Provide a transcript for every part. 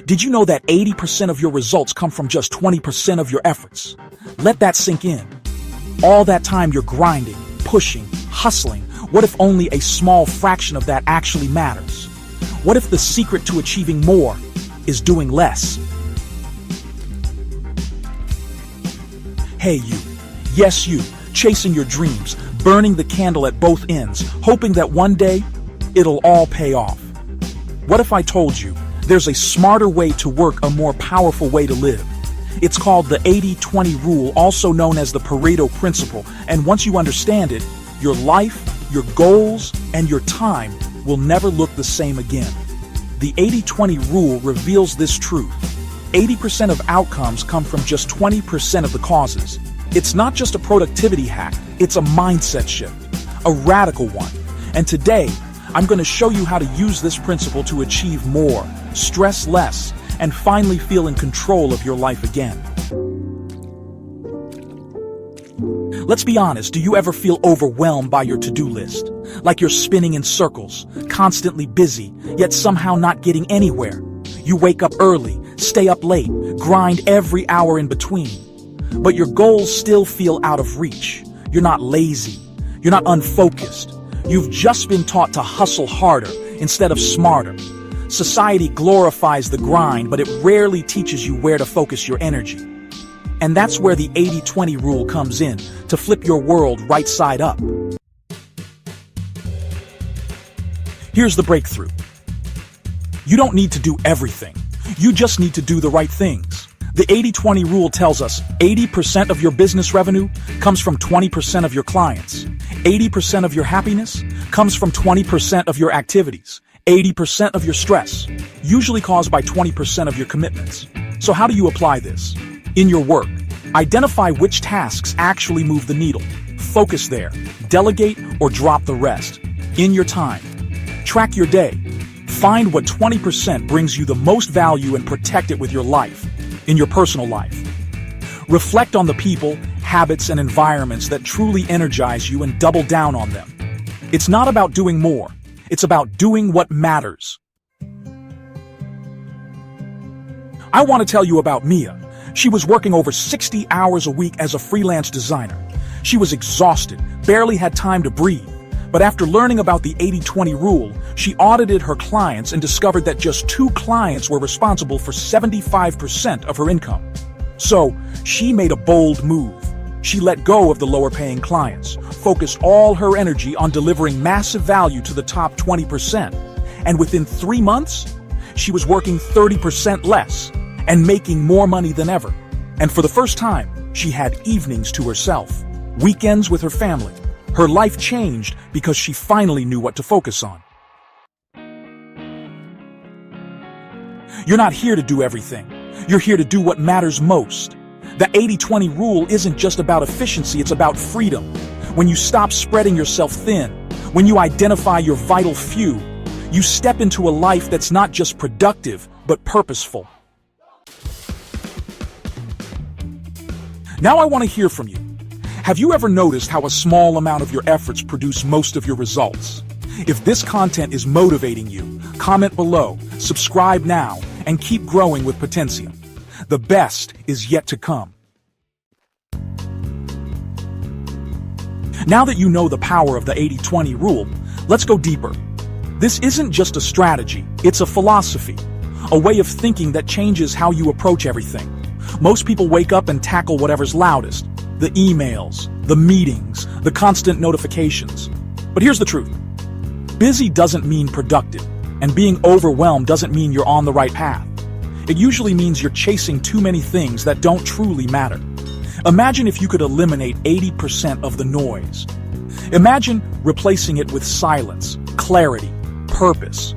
Did you know that 80% of your results come from just 20% of your efforts? Let that sink in. All that time you're grinding, pushing, hustling, what if only a small fraction of that actually matters? What if the secret to achieving more is doing less? Hey you, yes you, chasing your dreams, burning the candle at both ends, hoping that one day it'll all pay off. What if I told you there's a smarter way to work, a more powerful way to live? It's called the 80-20 rule, also known as the Pareto principle, and once you understand it, your life, your goals, and your time will never look the same again. The 80-20 rule reveals this truth. 80% of outcomes come from just 20% of the causes. It's not just a productivity hack, it's a mindset shift, a radical one. And today, I'm going to show you how to use this principle to achieve more, stress less, and finally feel in control of your life again. Let's be honest, do you ever feel overwhelmed by your to-do list? Like you're spinning in circles, constantly busy, yet somehow not getting anywhere. You wake up early, stay up late, grind every hour in between. But your goals still feel out of reach. You're not lazy. You're not unfocused. You've just been taught to hustle harder instead of smarter. Society glorifies the grind, but it rarely teaches you where to focus your energy. And that's where the 80-20 rule comes in, to flip your world right side up. Here's the breakthrough. You don't need to do everything. You just need to do the right things. The 80-20 rule tells us 80% of your business revenue comes from 20% of your clients. 80% of your happiness comes from 20% of your activities. 80% of your stress, usually caused by 20% of your commitments. So how do you apply this? In your work, identify which tasks actually move the needle. Focus there, delegate or drop the rest. In your time, track your day. Find what 20% brings you the most value and protect it with your life, in your personal life. Reflect on the people, habits, and environments that truly energize you and double down on them. It's not about doing more. It's about doing what matters. I want to tell you about Mia. She was working over 60 hours a week as a freelance designer. She was exhausted, barely had time to breathe. But after learning about the 80-20 rule, she audited her clients and discovered that just 2 clients were responsible for 75% of her income. So, she made a bold move. She let go of the lower-paying clients, focused all her energy on delivering massive value to the top 20%. And within 3 months, she was working 30% less and making more money than ever. And for the first time, she had evenings to herself, weekends with her family. Her life changed because she finally knew what to focus on. You're not here to do everything. You're here to do what matters most. The 80-20 rule isn't just about efficiency, it's about freedom. When you stop spreading yourself thin, when you identify your vital few, you step into a life that's not just productive, but purposeful. Now I want to hear from you. Have you ever noticed how a small amount of your efforts produce most of your results? If this content is motivating you, comment below, subscribe now, and keep growing with Potentia. The best is yet to come. Now that you know the power of the 80-20 rule, let's go deeper. This isn't just a strategy, it's a philosophy, a way of thinking that changes how you approach everything. Most people wake up and tackle whatever's loudest, the emails, the meetings, the constant notifications. But here's the truth. Busy doesn't mean productive, and being overwhelmed doesn't mean you're on the right path. It usually means you're chasing too many things that don't truly matter. Imagine if you could eliminate 80% of the noise. Imagine replacing it with silence, clarity, purpose.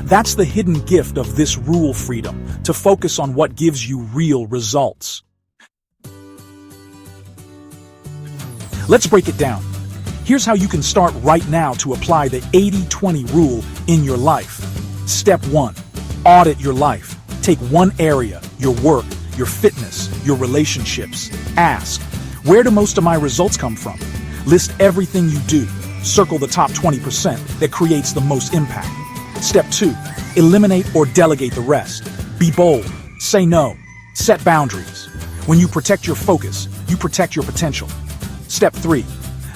That's the hidden gift of this rule freedom, to focus on what gives you real results. Let's break it down. Here's how you can start right now to apply the 80-20 rule in your life. Step 1. Audit your life. Take one area, your work, your fitness, your relationships. Ask, where do most of my results come from? List everything you do. Circle the top 20% that creates the most impact. Step 2. Eliminate or delegate the rest. Be bold, say no, set boundaries. When you protect your focus, you protect your potential. Step 3,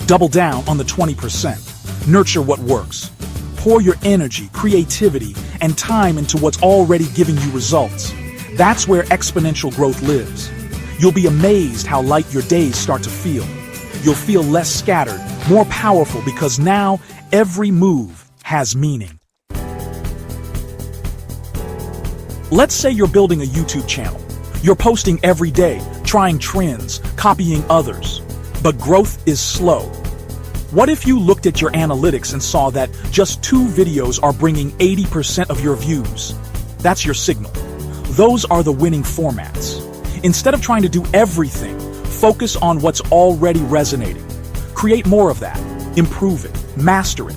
double down on the 20%. Nurture what works. Pour your energy, creativity, and time into what's already giving you results. That's where exponential growth lives. You'll be amazed how light your days start to feel. You'll feel less scattered, more powerful, because now every move has meaning. Let's say you're building a YouTube channel. You're posting every day, trying trends, copying others. But growth is slow. What if you looked at your analytics and saw that just 2 videos are bringing 80% of your views? That's your signal. Those are the winning formats. Instead of trying to do everything, focus on what's already resonating. Create more of that. Improve it. Master it.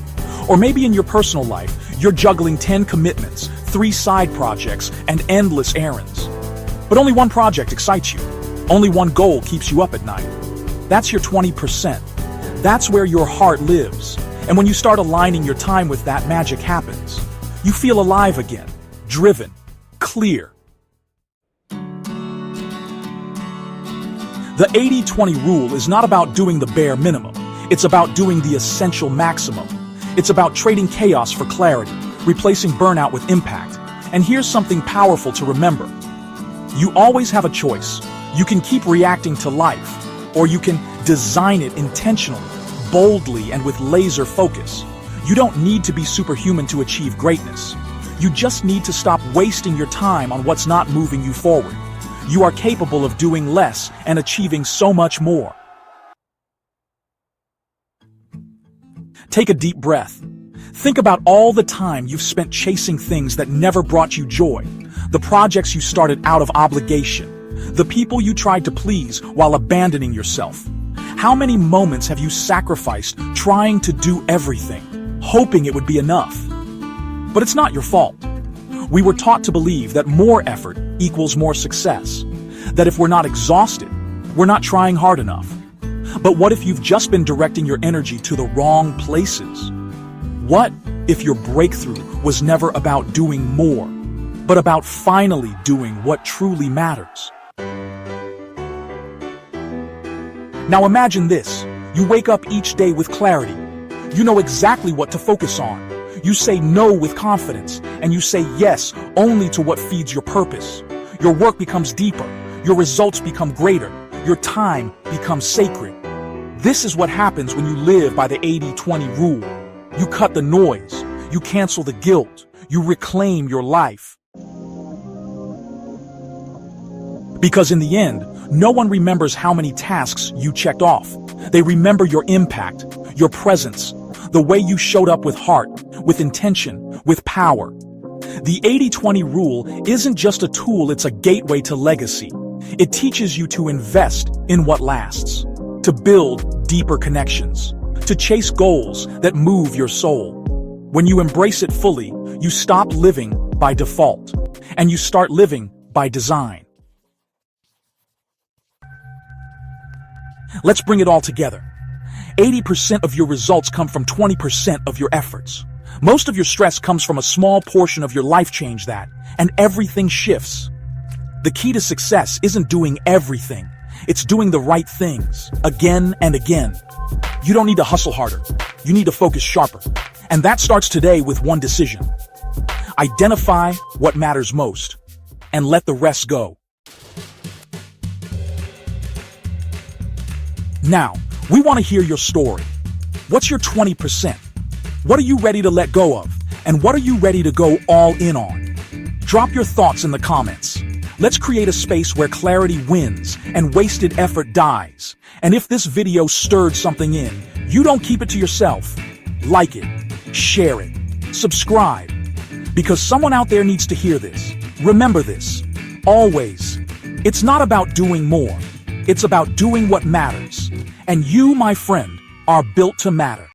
Or maybe in your personal life, you're juggling 10 commitments, 3 side projects, and endless errands. But only one project excites you. Only one goal keeps you up at night. That's your 20%. That's where your heart lives. And when you start aligning your time with that, magic happens. You feel alive again, driven, clear. The 80-20 rule is not about doing the bare minimum. It's about doing the essential maximum. It's about trading chaos for clarity, replacing burnout with impact. And here's something powerful to remember. You always have a choice. You can keep reacting to life, or you can design it intentionally, boldly, and with laser focus. You don't need to be superhuman to achieve greatness. You just need to stop wasting your time on what's not moving you forward. You are capable of doing less and achieving so much more. Take a deep breath. Think about all the time you've spent chasing things that never brought you joy. The projects you started out of obligation. The people you tried to please while abandoning yourself. How many moments have you sacrificed trying to do everything, hoping it would be enough? But it's not your fault. We were taught to believe that more effort equals more success. That if we're not exhausted, we're not trying hard enough. But what if you've just been directing your energy to the wrong places? What if your breakthrough was never about doing more, but about finally doing what truly matters? Now imagine this. You wake up each day with clarity. You know exactly what to focus on. You say no with confidence, and you say yes only to what feeds your purpose. Your work becomes deeper. Your results become greater. Your time becomes sacred. This is what happens when you live by the 80-20 rule. You cut the noise. You cancel the guilt. You reclaim your life. Because in the end, no one remembers how many tasks you checked off. They remember your impact, your presence, the way you showed up with heart, with intention, with power. The 80-20 rule isn't just a tool, it's a gateway to legacy. It teaches you to invest in what lasts, to build deeper connections, to chase goals that move your soul. When you embrace it fully, you stop living by default, and you start living by design. Let's bring it all together. 80% of your results come from 20% of your efforts. Most of your stress comes from a small portion of your life. Change that, and everything shifts. The key to success isn't doing everything. It's doing the right things, again and again. You don't need to hustle harder. You need to focus sharper. And that starts today with one decision. Identify what matters most, and let the rest go. Now, we want to hear your story. What's your 20%? What are you ready to let go of? And what are you ready to go all in on? Drop your thoughts in the comments. Let's create a space where clarity wins and wasted effort dies. And if this video stirred something in, you don't keep it to yourself. Like it, share it, subscribe. Because someone out there needs to hear this. Remember this, always. It's not about doing more. It's about doing what matters. And you, my friend, are built to matter.